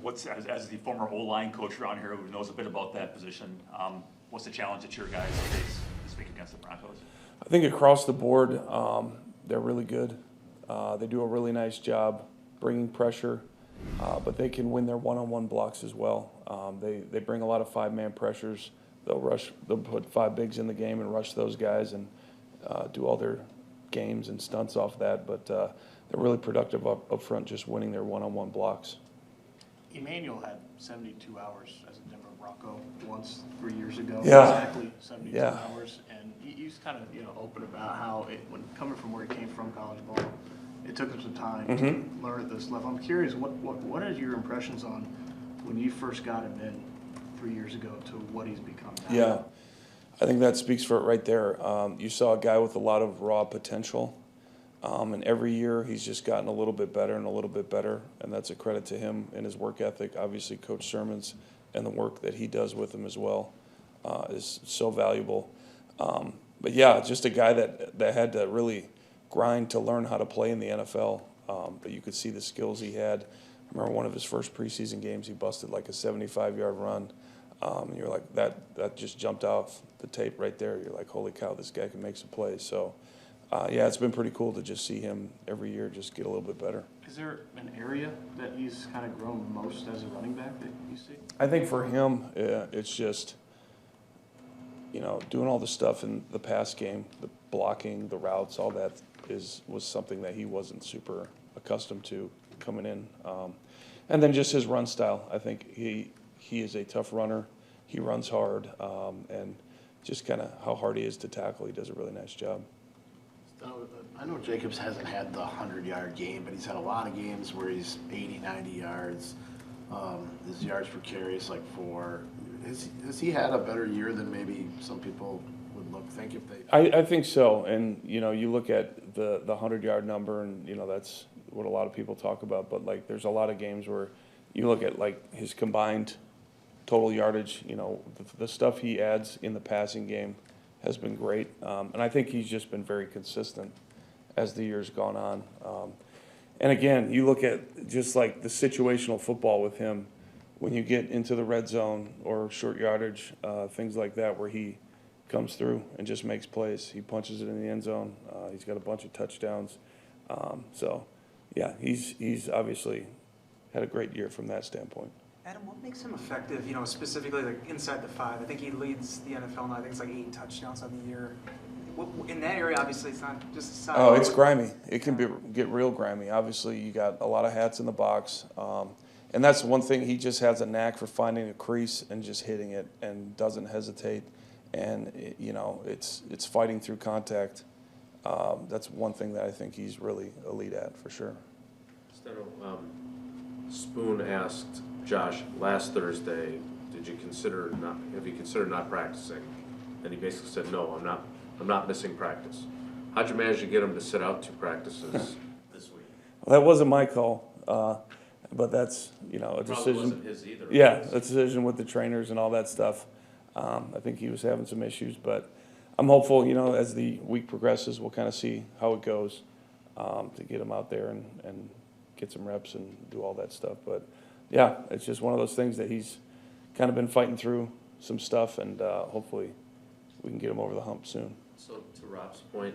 as the former O-line coach around here who knows a bit about that position, what's the challenge that your guys face this week against the Broncos? I think across the board, they're really good. They do a really nice job bringing pressure, but they can win their one-on-one blocks as well. They bring a lot of five-man pressures. They'll put five bigs in the game and rush those guys and do all their games and stunts off that. But they're really productive up front, just winning their one-on-one blocks. Emmanuel had 72 hours as a Denver Bronco once 3 years ago. Yeah. Exactly 72 hours. And he's kind of open about how when coming from where he came from, college ball, it took him some time to learn at this level. I'm curious, what are your impressions on when you first got him in 3 years ago to what he's become now? Yeah, I think that speaks for it right there. You saw a guy with a lot of raw potential, and every year he's just gotten a little bit better and a little bit better, and that's a credit to him and his work ethic. Obviously, Coach Sermon's and the work that he does with him as well is so valuable. But yeah, just a guy that had to really grind to learn how to play in the NFL, but you could see the skills he had. I remember one of his first preseason games, he busted like a 75-yard run. And you're like, that just jumped off the tape right there. You're like, holy cow, this guy can make some plays. So, yeah, it's been pretty cool to just see him every year just get a little bit better. Is there an area that he's kind of grown most as a running back that you see? I think for him, it's just, doing all the stuff in the pass game, the blocking, the routes, all that was something that he wasn't super accustomed to coming in. And then just his run style. I think he is a tough runner. He runs hard, and just kind of how hard he is to tackle. He does a really nice job. I know Jacobs hasn't had the 100-yard game, but he's had a lot of games where he's 80, 90 yards. His yards per carry is like 4. Has he had a better year than maybe some people would think if they? I think so. And, you look at the 100-yard number, and, that's what a lot of people talk about. But, there's a lot of games where you look at, his combined total yardage, the stuff he adds in the passing game has been great. And I think he's just been very consistent as the year's gone on. And again, you look at just the situational football with him, when you get into the red zone or short yardage, things like that, where he comes through and just makes plays. He punches it in the end zone. He's got a bunch of touchdowns. So, yeah, he's obviously had a great year from that standpoint. Adam, what makes him effective, specifically inside the 5? I think he leads the NFL now. I think it's 8 touchdowns on the year. In that area, obviously, it's not just a side. Oh, it's grimy. It can get real grimy. Obviously, you got a lot of hats in the box. And that's one thing. He just has a knack for finding a crease and just hitting it and doesn't hesitate. And, it's fighting through contact. That's one thing that I think he's really elite at, for sure. Spoon asked Josh last Thursday, have you considered not practicing? And he basically said, no, I'm not missing practice. How'd you manage to get him to sit out 2 practices this week? Well, that wasn't my call, but that's, a Probably decision. wasn't his either. Yeah, a decision with the trainers and all that stuff. I think he was having some issues, but I'm hopeful, as the week progresses, we'll kind of see how it goes to get him out there and get some reps and do all that stuff. But, yeah, it's just one of those things that he's kind of been fighting through some stuff, and hopefully we can get him over the hump soon. So to Rob's point,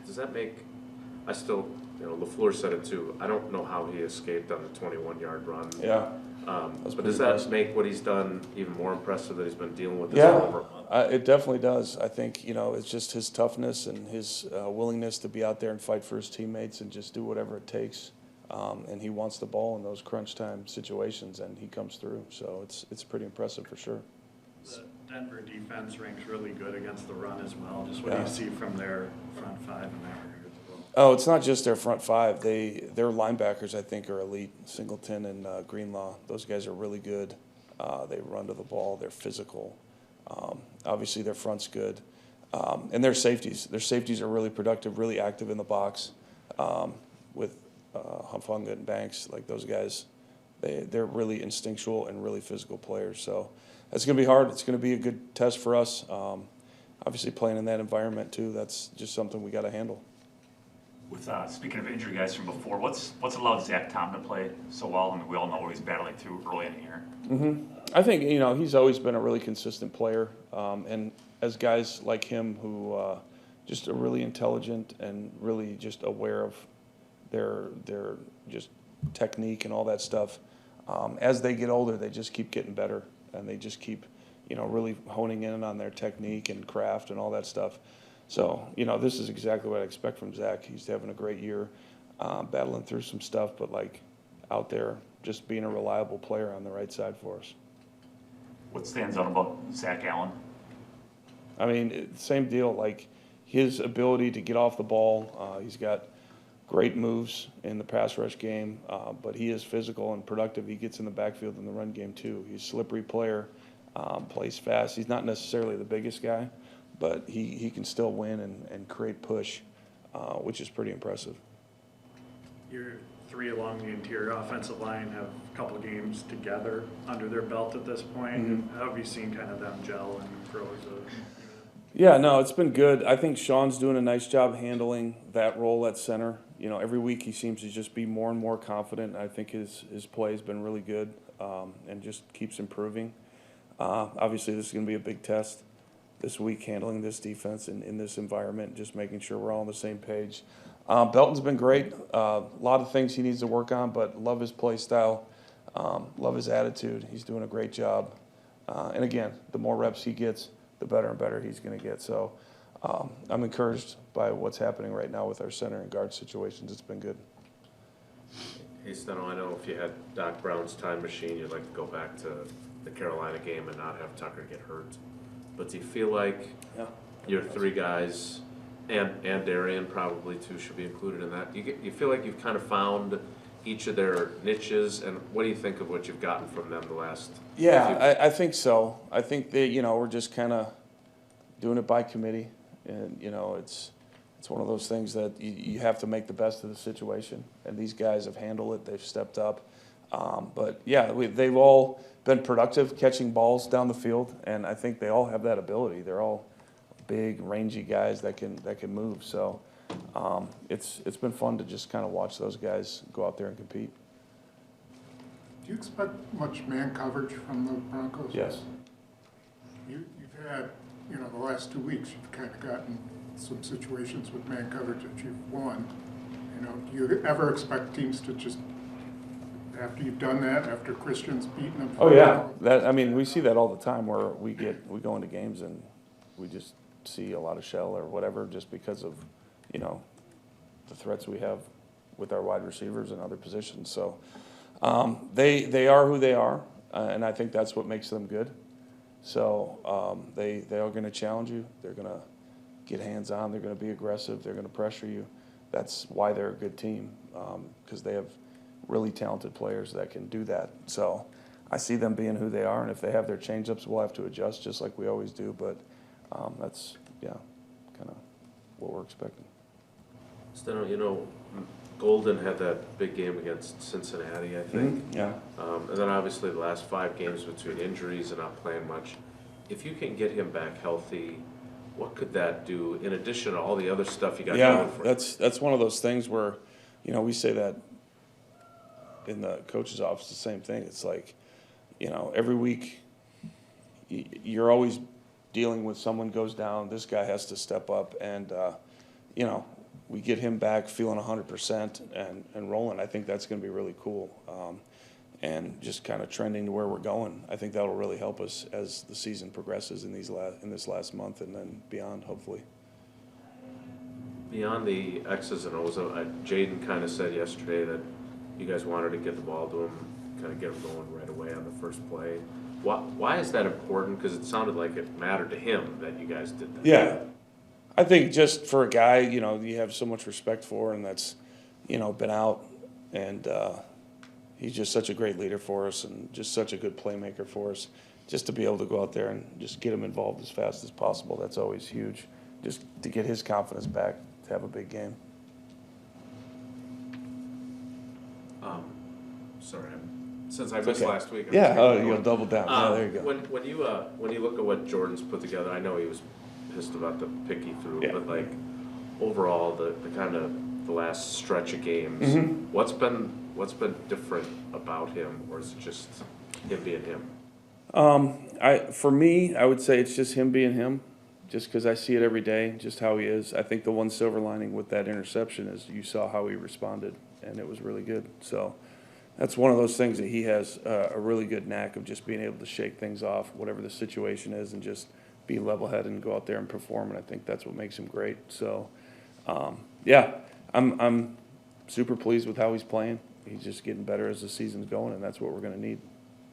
does that make – I still – LaFleur said it too. I don't know how he escaped on the 21-yard run. Yeah. But does that make what he's done even more impressive that he's been dealing with this Yeah, over a month? it definitely does. I think, it's just his toughness and his willingness to be out there and fight for his teammates and just do whatever it takes. And he wants the ball in those crunch time situations, and he comes through. So it's pretty impressive for sure. The Denver defense ranks really good against the run as well. Just what do you see from their front 5 in that regard as well? Oh, it's not just their front 5. Their linebackers, I think, are elite. Singleton and Greenlaw, those guys are really good. They run to the ball. They're physical. Obviously, their front's good. And their safeties. Their safeties are really productive, really active in the box with Humfunga and Banks. Those guys, they're really instinctual and really physical players. So it's going to be hard. It's going to be a good test for us. Obviously, playing in that environment, too, that's just something we got to handle. With, speaking of injury guys from before, what's allowed Zach Tom to play so well? I mean, we all know what he's battling through early in the year. I think, he's always been a really consistent player. And as guys like him who just are really intelligent and really just aware of their just technique and all that stuff, as they get older, they just keep getting better. And they just keep, really honing in on their technique and craft and all that stuff. So, this is exactly what I expect from Zach. He's having a great year, battling through some stuff, but out there just being a reliable player on the right side for us. What stands out about Zach Allen? I mean, same deal, his ability to get off the ball. He's got great moves in the pass rush game, but he is physical and productive. He gets in the backfield in the run game too. He's a slippery player, plays fast. He's not necessarily the biggest guy, but he can still win and create push, which is pretty impressive. Your three along the interior offensive line have a couple games together under their belt at this point. How have you seen kind of them gel and grow as a Yeah, no, it's been good. I think Sean's doing a nice job handling that role at center. Every week he seems to just be more and more confident. I think his play has been really good and just keeps improving. Obviously, this is going to be a big test this week, handling this defense in this environment, just making sure we're all on the same page. Belton's been great. A lot of things he needs to work on, but love his play style, love his attitude. He's doing a great job. And again, the more reps he gets, the better and better he's going to get. So I'm encouraged by what's happening right now with our center and guard situations. It's been good. Hey, Steno, I know if you had Doc Brown's time machine, you'd like to go back to the Carolina game and not have Tucker get hurt. But do you feel like your three guys, and Darian probably too should be included in that, you feel like you've kind of found each of their niches, and what do you think of what you've gotten from them the last few? I think so. I think that, we're just kind of doing it by committee. And, it's one of those things that you have to make the best of the situation. And these guys have handled it. They've stepped up. But, yeah, they've all been productive catching balls down the field. And I think they all have that ability. They're all big, rangy guys that can move. So it's been fun to just kind of watch those guys go out there and compete. Do you expect much man coverage from the Broncos? Yes. You've had, the last 2 weeks, you've kind of gotten some situations with man coverage that you've won. Do you ever expect teams to just, after you've done that, after Christian's beaten them? Oh, yeah. We see that all the time where we go into games and we just see a lot of shell or whatever just because of, the threats we have with our wide receivers and other positions. So they are who they are, and I think that's what makes them good. So they are going to challenge you. They're going to get hands-on. They're going to be aggressive. They're going to pressure you. That's why they're a good team, because they have really talented players that can do that. So I see them being who they are, and if they have their change-ups, we'll have to adjust just like we always do. But that's, kind of what we're expecting. Steno, Golden had that big game against Cincinnati, I think. Yeah. And then obviously the last 5 games between injuries and not playing much. If you can get him back healthy, what could that do in addition to all the other stuff you got going for him? That's one of those things where, we say that in the coach's office, the same thing. It's like, every week you're always dealing with someone goes down, this guy has to step up, and, we get him back feeling 100% and rolling. I think that's going to be really cool, and just kind of trending to where we're going. I think that'll really help us as the season progresses in this last month and then beyond, hopefully. Beyond the X's and O's, Jaden kind of said yesterday that you guys wanted to get the ball to him, kind of get him going right away on the first play. Why is that important? Because it sounded like it mattered to him that you guys did that. Yeah. I think just for a guy, you have so much respect for, and that's, been out, and he's just such a great leader for us and just such a good playmaker for us. Just to be able to go out there and just get him involved as fast as possible, that's always huge. Just to get his confidence back to have a big game. Sorry, since I missed last week. You'll double down. There you go. When you look at what Jordan's put together, I know he was pissed about the pick he threw, but overall the kind of the last stretch of games. Mm-hmm. What's been different about him, or is it just him being him? For me, I would say it's just him being him, just because I see it every day, just how he is. I think the one silver lining with that interception is you saw how he responded, and it was really good. So that's one of those things that he has a really good knack of just being able to shake things off, whatever the situation is, and just be level-headed and go out there and perform. And I think that's what makes him great. So, yeah, I'm super pleased with how he's playing. He's just getting better as the season's going, and that's what we're going to need.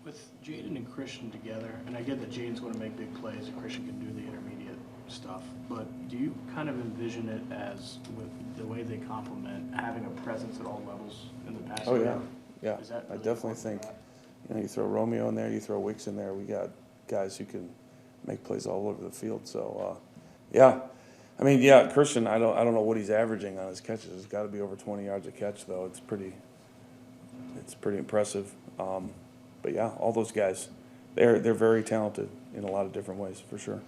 With Jaden and Christian together, and I get that Jaden's going to make big plays and Christian can do the intermediate stuff, but do you kind of envision it as, with the way they complement, having a presence at all levels in the passing Oh, yeah, game? yeah. Is that I really definitely important? think, you know, you throw Romeo in there, you throw Wicks in there, we got guys who can make plays all over the field. So, yeah. I mean, yeah, Christian, I don't know what he's averaging on his catches. It's got to be over 20 yards a catch, though. It's pretty impressive. But yeah, all those guys, they're very talented in a lot of different ways, for sure.